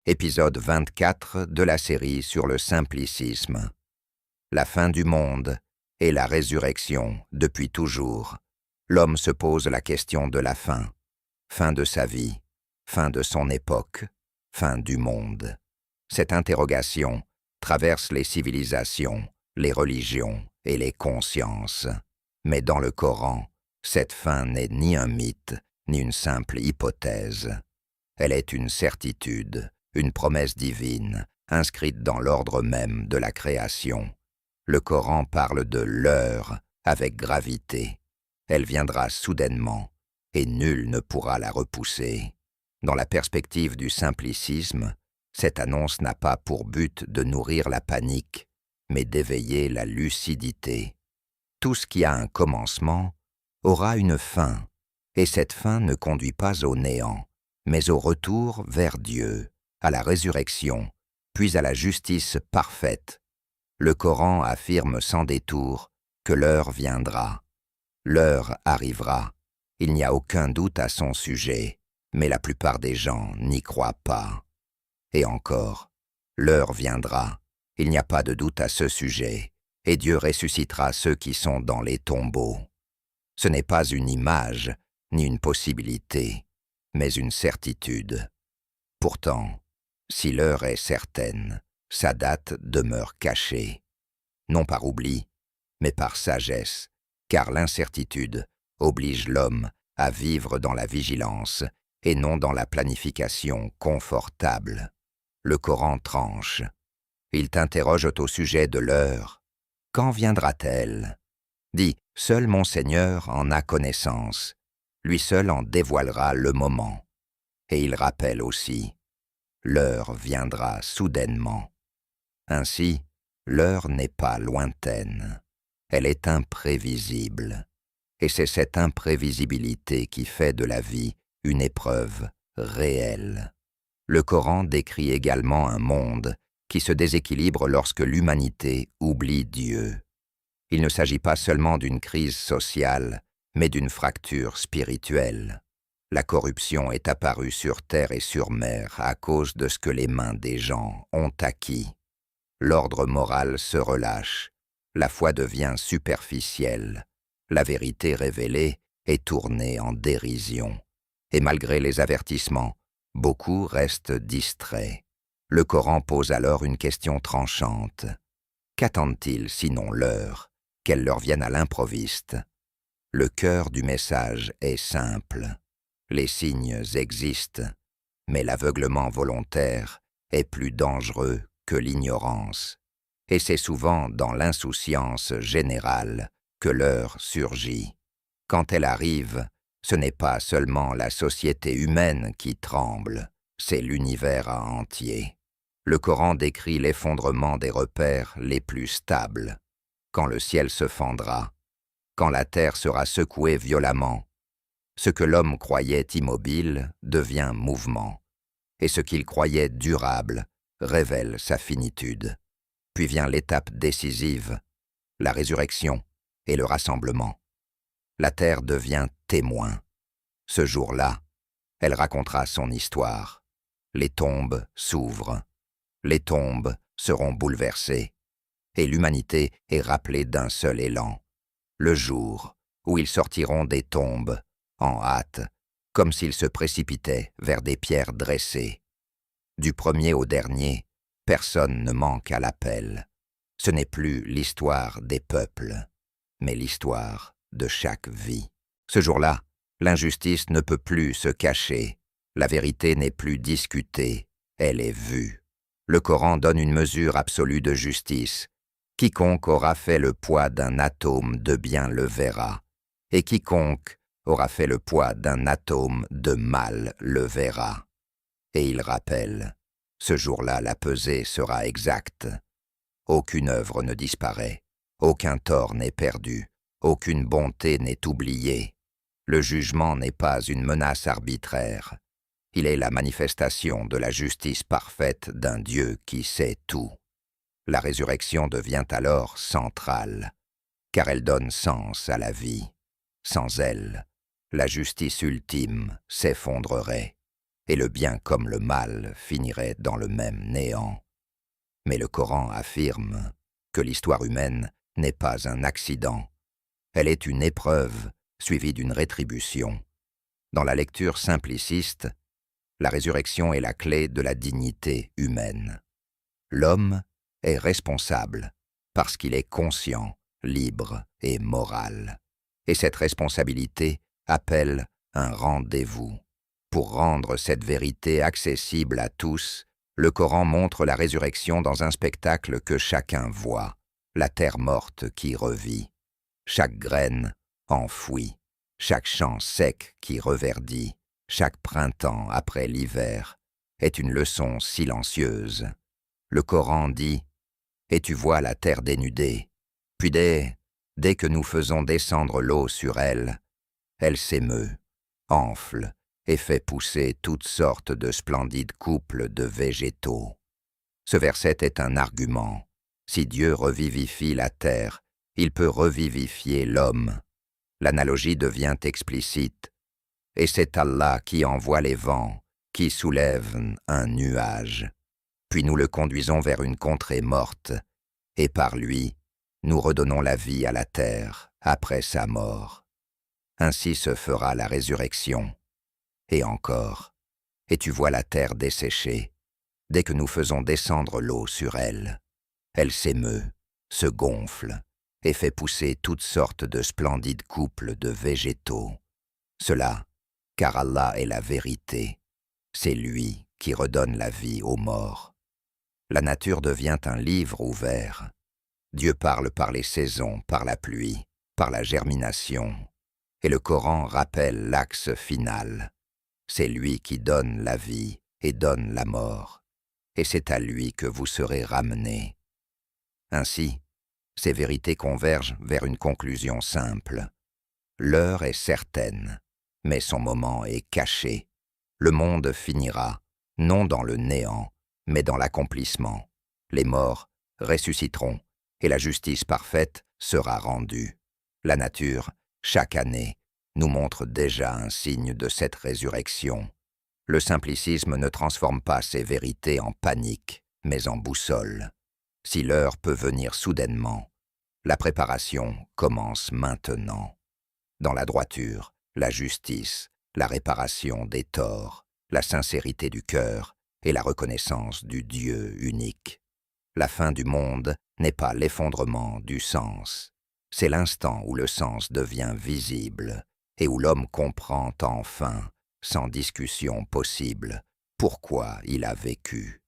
épisode 24 de la série sur le simplicisme. La fin du monde et la résurrection depuis toujours. L'homme se pose la question de la fin. Fin de sa vie, fin de son époque, fin du monde. Cette interrogation traverse les civilisations, les religions et les consciences. Mais dans le Coran, cette fin n'est ni un mythe, ni une simple hypothèse. Elle est une certitude, une promesse divine, inscrite dans l'ordre même de la création. Le Coran parle de l'heure avec gravité. Elle viendra soudainement, et nul ne pourra la repousser. Dans la perspective du simplicisme, cette annonce n'a pas pour but de nourrir la panique, mais d'éveiller la lucidité. Tout ce qui a un commencement aura une fin, et cette fin ne conduit pas au néant, mais au retour vers Dieu, à la résurrection, puis à la justice parfaite. Le Coran affirme sans détour que l'heure viendra. L'heure arrivera. Il n'y a aucun doute à son sujet, mais la plupart des gens n'y croient pas. Et encore, l'heure viendra. Il n'y a pas de doute à ce sujet, et Dieu ressuscitera ceux qui sont dans les tombeaux. Ce n'est pas une image, ni une possibilité, mais une certitude. Pourtant, si l'heure est certaine, sa date demeure cachée, non par oubli, mais par sagesse, car l'incertitude oblige l'homme à vivre dans la vigilance et non dans la planification confortable. Le Coran tranche. Il t'interroge au sujet de l'heure. Quand viendra-t-elle? Dis, seul mon Seigneur en a connaissance. Lui seul en dévoilera le moment. Et il rappelle aussi, l'heure viendra soudainement. Ainsi, l'heure n'est pas lointaine. Elle est imprévisible. Et c'est cette imprévisibilité qui fait de la vie une épreuve réelle. Le Coran décrit également un monde qui se déséquilibre lorsque l'humanité oublie Dieu. Il ne s'agit pas seulement d'une crise sociale, mais d'une fracture spirituelle. La corruption est apparue sur terre et sur mer à cause de ce que les mains des gens ont acquis. L'ordre moral se relâche, la foi devient superficielle, la vérité révélée est tournée en dérision. Et malgré les avertissements, beaucoup restent distraits. Le Coran pose alors une question tranchante. Qu'attendent-ils sinon l'heure, qu'elle leur vienne à l'improviste? Le cœur du message est simple. Les signes existent, mais l'aveuglement volontaire est plus dangereux que l'ignorance. Et c'est souvent dans l'insouciance générale que l'heure surgit. Quand elle arrive, ce n'est pas seulement la société humaine qui tremble, c'est l'univers entier. Le Coran décrit l'effondrement des repères les plus stables. Quand le ciel se fendra, quand la terre sera secouée violemment, ce que l'homme croyait immobile devient mouvement, et ce qu'il croyait durable révèle sa finitude. Puis vient l'étape décisive, la résurrection et le rassemblement. La terre devient témoin. Ce jour-là, elle racontera son histoire. Les tombes s'ouvrent. Les tombes seront bouleversées. Et l'humanité est rappelée d'un seul élan. Le jour où ils sortiront des tombes, en hâte, comme s'ils se précipitaient vers des pierres dressées. Du premier au dernier, personne ne manque à l'appel. Ce n'est plus l'histoire des peuples, mais l'histoire de chaque vie. Ce jour-là, l'injustice ne peut plus se cacher. La vérité n'est plus discutée, elle est vue. Le Coran donne une mesure absolue de justice. Quiconque aura fait le poids d'un atome de bien le verra, et quiconque aura fait le poids d'un atome de mal le verra. Et il rappelle, ce jour-là la pesée sera exacte. Aucune œuvre ne disparaît, aucun tort n'est perdu, aucune bonté n'est oubliée. Le jugement n'est pas une menace arbitraire. Il est la manifestation de la justice parfaite d'un Dieu qui sait tout. La résurrection devient alors centrale, car elle donne sens à la vie. Sans elle, la justice ultime s'effondrerait. et le bien comme le mal finiraient dans le même néant. Mais le Coran affirme que l'histoire humaine n'est pas un accident. Elle est une épreuve suivie d'une rétribution. Dans la lecture simpliciste, la résurrection est la clé de la dignité humaine. L'homme est responsable parce qu'il est conscient, libre et moral. Et cette responsabilité appelle un rendez-vous. Pour rendre cette vérité accessible à tous, le Coran montre la résurrection dans un spectacle que chacun voit, la terre morte qui revit, chaque graine enfouie, chaque champ sec qui reverdit, chaque printemps après l'hiver, est une leçon silencieuse. Le Coran dit « Et tu vois la terre dénudée, puis dès que nous faisons descendre l'eau sur elle, elle s'émeut, enfle et fait pousser toutes sortes de splendides couples de végétaux. » Ce verset est un argument. Si Dieu revivifie la terre, il peut revivifier l'homme. L'analogie devient explicite. Et c'est Allah qui envoie les vents, qui soulève un nuage. Puis nous le conduisons vers une contrée morte, et par lui, nous redonnons la vie à la terre après sa mort. Ainsi se fera la résurrection. Et encore, et tu vois la terre desséchée, dès que nous faisons descendre l'eau sur elle. Elle s'émeut, se gonfle, et fait pousser toutes sortes de splendides couples de végétaux. Cela, car Allah est la vérité. C'est lui qui redonne la vie aux morts. La nature devient un livre ouvert. Dieu parle par les saisons, par la pluie, par la germination. Et le Coran rappelle l'axe final. C'est lui qui donne la vie et donne la mort. Et c'est à lui que vous serez ramenés. Ainsi, ces vérités convergent vers une conclusion simple. L'heure est certaine, mais son moment est caché. Le monde finira, non dans le néant, mais dans l'accomplissement. Les morts ressusciteront, et la justice parfaite sera rendue. La nature, chaque année, nous montre déjà un signe de cette résurrection. Le simplicisme ne transforme pas ces vérités en panique, mais en boussole. Si l'heure peut venir soudainement, la préparation commence maintenant. Dans la droiture, la justice, la réparation des torts, la sincérité du cœur et la reconnaissance du Dieu unique. La fin du monde n'est pas l'effondrement du sens. C'est l'instant où le sens devient visible et où l'homme comprend enfin, sans discussion possible, pourquoi il a vécu.